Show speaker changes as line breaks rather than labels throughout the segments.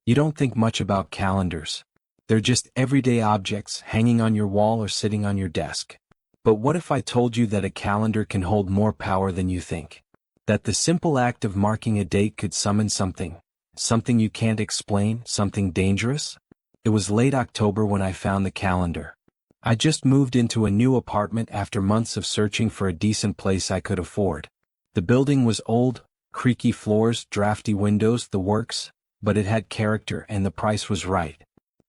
You don't think much about calendars. They're just everyday objects hanging on your wall or sitting on your desk. But what if I told you that a calendar can hold more power than you think? That the simple act of marking a date could summon something you can't explain, something dangerous? It was late October when I found the calendar. I just moved into a new apartment after months of searching for a decent place I could afford. The building was old, creaky floors, drafty windows, the works, but it had character and the price was right.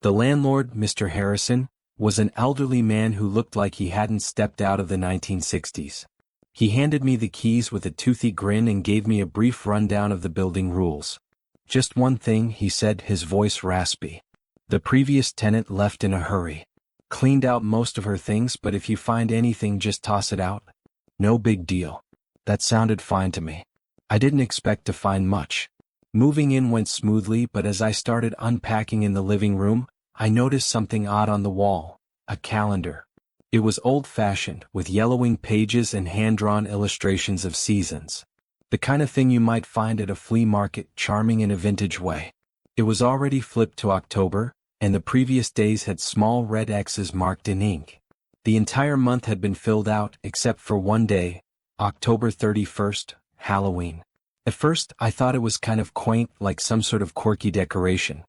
The landlord, Mr. Harrison, was an elderly man who looked like he hadn't stepped out of the 1960s. He handed me the keys with a toothy grin and gave me a brief rundown of the building rules. Just one thing, he said, his voice raspy. The previous tenant left in a hurry. Cleaned out most of her things, but if you find anything, just toss it out. No big deal. That sounded fine to me. I didn't expect to find much. Moving in went smoothly, but as I started unpacking in the living room, I noticed something odd on the wall. A calendar. It was old-fashioned, with yellowing pages and hand-drawn illustrations of seasons. The kind of thing you might find at a flea market, charming in a vintage way. It was already flipped to October, and the previous days had small red X's marked in ink. The entire month had been filled out, except for one day, October 31st, Halloween. At first, I thought it was kind of quaint, like some sort of quirky decoration.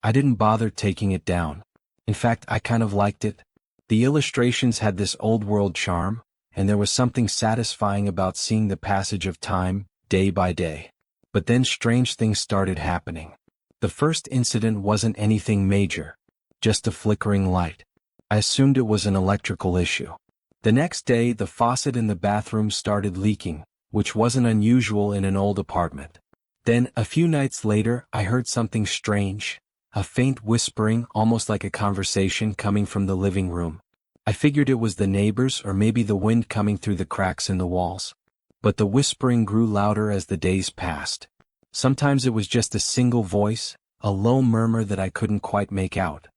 I didn't bother taking it down. In fact, I kind of liked it. The illustrations had this old-world charm, and there was something satisfying about seeing the passage of time, day by day. But then strange things started happening. The first incident wasn't anything major, just a flickering light. I assumed it was an electrical issue. The next day, the faucet in the bathroom started leaking, which wasn't unusual in an old apartment. Then, a few nights later, I heard something strange, a faint whispering, almost like a conversation coming from the living room. I figured it was the neighbors or maybe the wind coming through the cracks in the walls. But the whispering grew louder as the days passed. Sometimes it was just a single voice, a low murmur that I couldn't quite make out.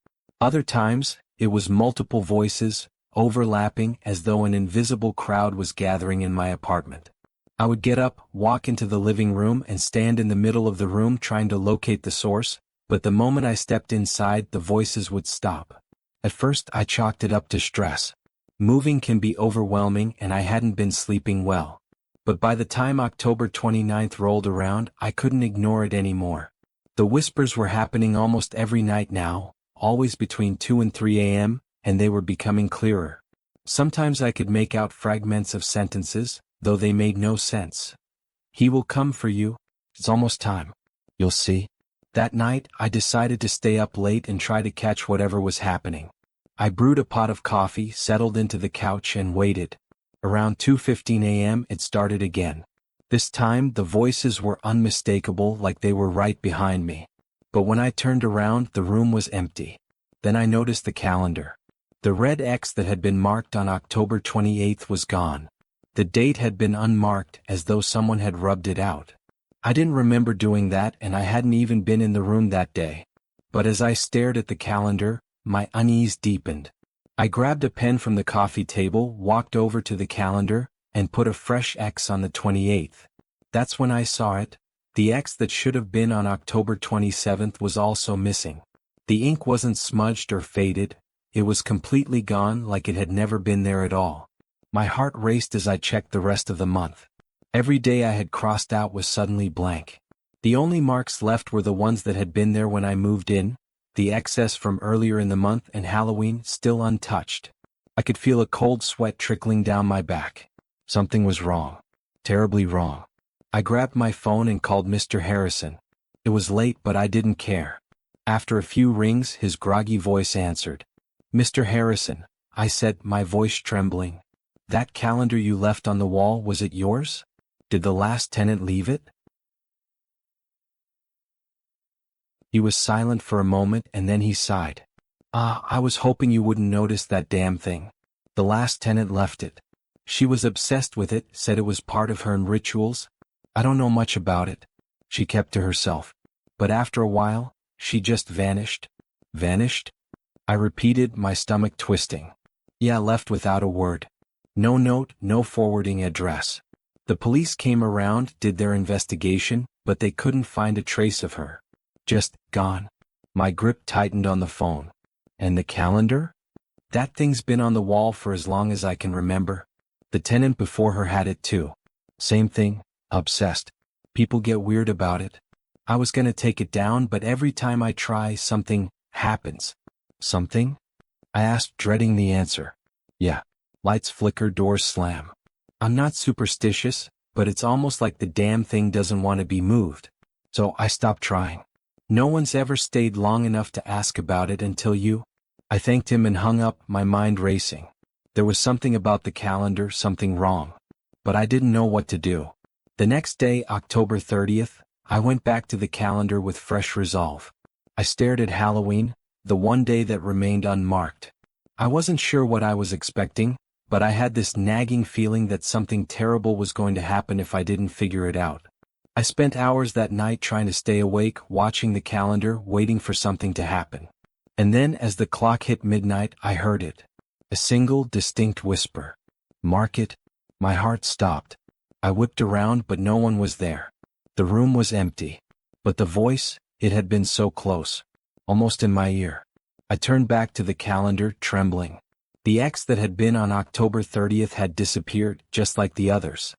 Other times, it was multiple voices, overlapping as though an invisible crowd was gathering in my apartment. I would get up, walk into the living room and stand in the middle of the room trying to locate the source, but the moment I stepped inside, the voices would stop. At first, I chalked it up to stress. Moving can be overwhelming and I hadn't been sleeping well. But by the time October 29th rolled around, I couldn't ignore it anymore. The whispers were happening almost every night now, always between 2 and 3 a.m., and they were becoming clearer. Sometimes I could make out fragments of sentences, though they made no sense. He will come for you. It's almost time. You'll see. That night, I decided to stay up late and try to catch whatever was happening. I brewed a pot of coffee, settled into the couch and waited. Around 2:15 a.m. it started again. This time, the voices were unmistakable, like they were right behind me. But when I turned around, the room was empty. Then I noticed the calendar. The red X that had been marked on October 28th was gone. The date had been unmarked, as though someone had rubbed it out. I didn't remember doing that, and I hadn't even been in the room that day. But as I stared at the calendar, my unease deepened. I grabbed a pen from the coffee table, walked over to the calendar, and put a fresh X on the 28th. That's when I saw it. The X that should have been on October 27th was also missing. The ink wasn't smudged or faded. It was completely gone, like it had never been there at all. My heart raced as I checked the rest of the month. Every day I had crossed out was suddenly blank. The only marks left were the ones that had been there when I moved in, the excess from earlier in the month, and Halloween still untouched. I could feel a cold sweat trickling down my back. Something was wrong. Terribly wrong. I grabbed my phone and called Mr. Harrison. It was late, but I didn't care. After a few rings, his groggy voice answered. "Mr. Harrison," I said, my voice trembling. "That calendar you left on the wall, was it yours? Did the last tenant leave it?" He was silent for a moment and then he sighed. I was hoping you wouldn't notice that damn thing. The last tenant left it. She was obsessed with it, said it was part of her rituals. I don't know much about it. She kept to herself. But after a while, she just vanished." "Vanished?" I repeated, my stomach twisting. "Yeah, left without a word. No note, no forwarding address. The police came around, did their investigation, but they couldn't find a trace of her. Just gone." My grip tightened on the phone. And the calendar? That thing's been on the wall for as long as I can remember. The tenant before her had it too. Same thing, obsessed. People get weird about it. I was gonna take it down, but every time I try, something happens. Something? I asked, dreading the answer. Yeah. Lights flicker, doors slam. I'm not superstitious, but it's almost like the damn thing doesn't want to be moved. So I stopped trying. No one's ever stayed long enough to ask about it until you. I thanked him and hung up, my mind racing. There was something about the calendar, something wrong. But I didn't know what to do. The next day, October 30th, I went back to the calendar with fresh resolve. I stared at Halloween, the one day that remained unmarked. I wasn't sure what I was expecting, but I had this nagging feeling that something terrible was going to happen if I didn't figure it out. I spent hours that night trying to stay awake, watching the calendar, waiting for something to happen. And then as the clock hit midnight, I heard it. A single, distinct whisper. Mark it. My heart stopped. I whipped around, but no one was there. The room was empty. But the voice, it had been so close. Almost in my ear. I turned back to the calendar, trembling. The X that had been on October 30th had disappeared, just like the others.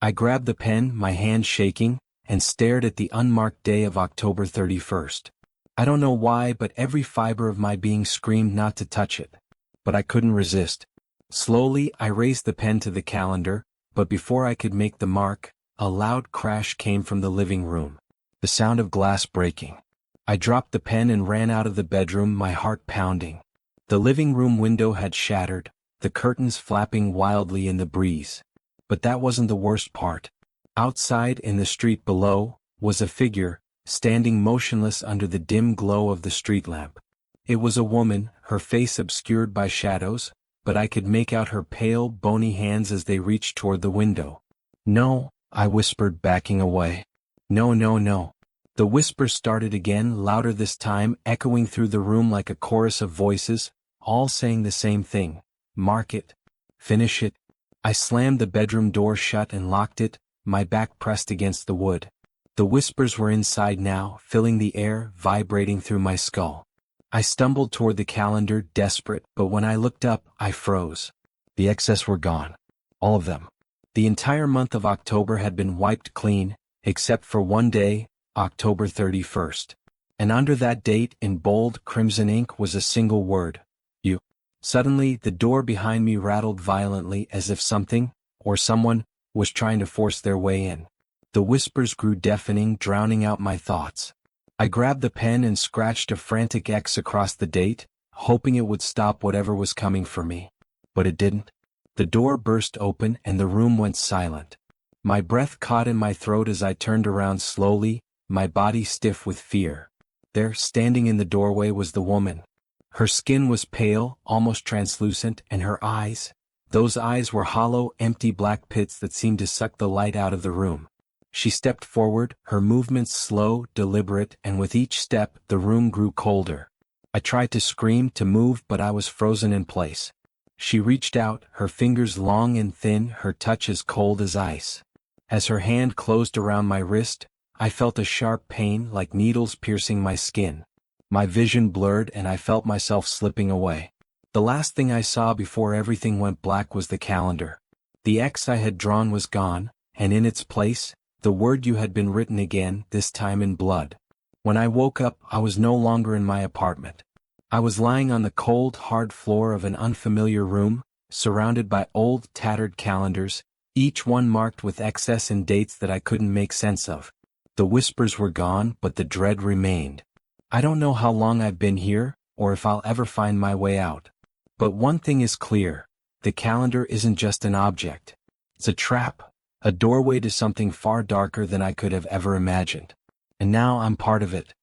I grabbed the pen, my hand shaking, and stared at the unmarked day of October 31st. I don't know why, but every fiber of my being screamed not to touch it. But I couldn't resist. Slowly, I raised the pen to the calendar, but before I could make the mark, a loud crash came from the living room. The sound of glass breaking. I dropped the pen and ran out of the bedroom, my heart pounding. The living room window had shattered, the curtains flapping wildly in the breeze. But that wasn't the worst part. Outside, in the street below, was a figure, standing motionless under the dim glow of the street lamp. It was a woman, her face obscured by shadows, but I could make out her pale, bony hands as they reached toward the window. No, I whispered, backing away. No, no, no. The whisper started again, louder this time, echoing through the room like a chorus of voices, all saying the same thing. Mark it. Finish it. I slammed the bedroom door shut and locked it, my back pressed against the wood. The whispers were inside now, filling the air, vibrating through my skull. I stumbled toward the calendar, desperate, but when I looked up, I froze. The excess were gone. All of them. The entire month of October had been wiped clean, except for one day, October 31st. And under that date, in bold, crimson ink, was a single word. You. Suddenly, the door behind me rattled violently as if something, or someone, was trying to force their way in. The whispers grew deafening, drowning out my thoughts. I grabbed the pen and scratched a frantic X across the date, hoping it would stop whatever was coming for me. But it didn't. The door burst open and the room went silent. My breath caught in my throat as I turned around slowly, my body stiff with fear. There, standing in the doorway, was the woman. Her skin was pale, almost translucent, and her eyes, those eyes were hollow, empty black pits that seemed to suck the light out of the room. She stepped forward, her movements slow, deliberate, and with each step, the room grew colder. I tried to scream, to move, but I was frozen in place. She reached out, her fingers long and thin, her touch as cold as ice. As her hand closed around my wrist, I felt a sharp pain like needles piercing my skin. My vision blurred and I felt myself slipping away. The last thing I saw before everything went black was the calendar. The X I had drawn was gone, and in its place, the word "you" had been written again, this time in blood. When I woke up, I was no longer in my apartment. I was lying on the cold, hard floor of an unfamiliar room, surrounded by old, tattered calendars, each one marked with excess and dates that I couldn't make sense of. The whispers were gone, but the dread remained. I don't know how long I've been here, or if I'll ever find my way out. But one thing is clear. The calendar isn't just an object. It's a trap. A doorway to something far darker than I could have ever imagined. And now I'm part of it.